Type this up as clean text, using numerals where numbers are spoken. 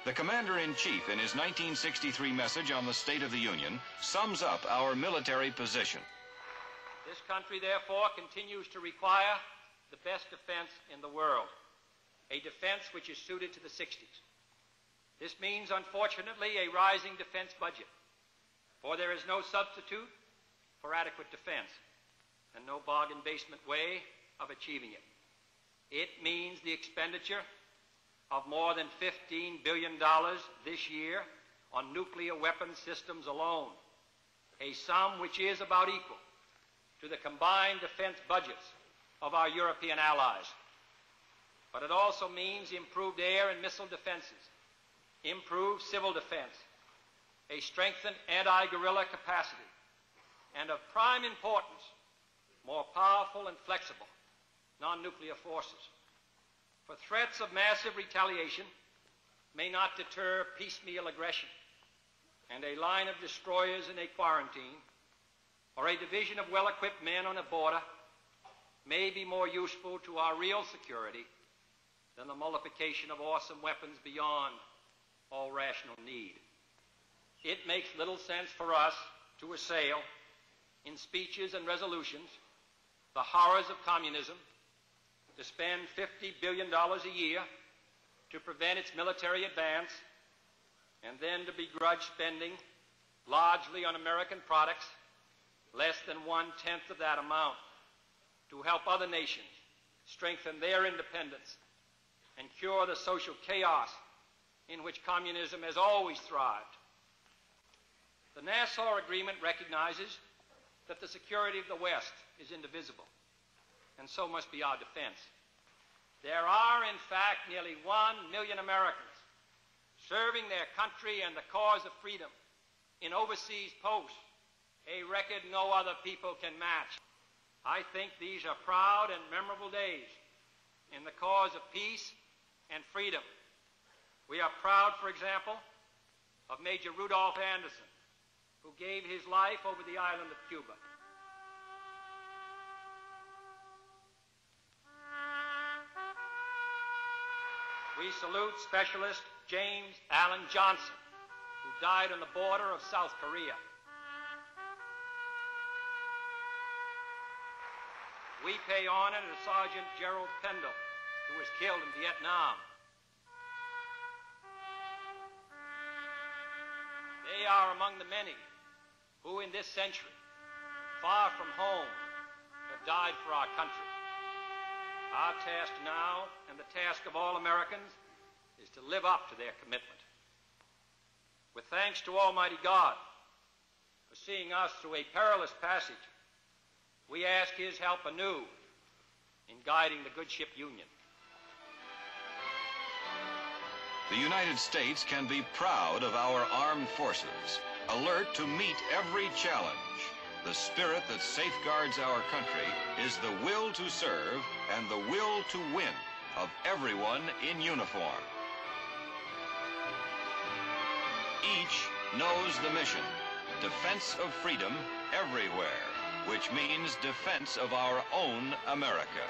The Commander-in-Chief, in his 1963 message on the State of the Union, sums up our military position. This country, therefore, continues to require the best defense in the world, a defense which is suited to the 60s. This means, unfortunately, a rising defense budget, for there is no substitute for adequate defense and no bargain basement way of achieving it. It means the expenditure of more than $15 billion this year on nuclear weapon systems alone, a sum which is about equal to the combined defense budgets of our European allies. But it also means improved air and missile defenses, improved civil defense, a strengthened anti-guerrilla capacity, and of prime importance, more powerful and flexible non-nuclear forces. For threats of massive retaliation may not deter piecemeal aggression, and a line of destroyers in a quarantine or a division of well-equipped men on a border may be more useful to our real security than the multiplication of awesome weapons beyond all rational need. It makes little sense for us to assail, in speeches and resolutions, the horrors of communism, to spend $50 billion a year to prevent its military advance, and then to begrudge spending largely on American products, less than 1/10 of that amount, to help other nations strengthen their independence and cure the social chaos in which communism has always thrived. The Nassau Agreement recognizes that the security of the West is indivisible, and so must be our defense. There are, in fact, nearly 1 million Americans serving their country and the cause of freedom in overseas posts, a record no other people can match. I think these are proud and memorable days in the cause of peace and freedom. We are proud, for example, of Major Rudolf Anderson, who gave his life over the island of Cuba. We salute Specialist James Allen Johnson, who died on the border of South Korea. We pay honor to Sergeant Gerald Pendell, who was killed in Viet-Nam. They are among the many who in this century, far from home, have died for our country. Our task now, and the task of all Americans, is to live up to their commitment. With thanks to Almighty God for seeing us through a perilous passage, we ask His help anew in guiding the good ship Union. The United States can be proud of our armed forces, alert to meet every challenge. The spirit that safeguards our country is the will to serve and the will to win of everyone in uniform. Each knows the mission, defense of freedom everywhere, which means defense of our own America.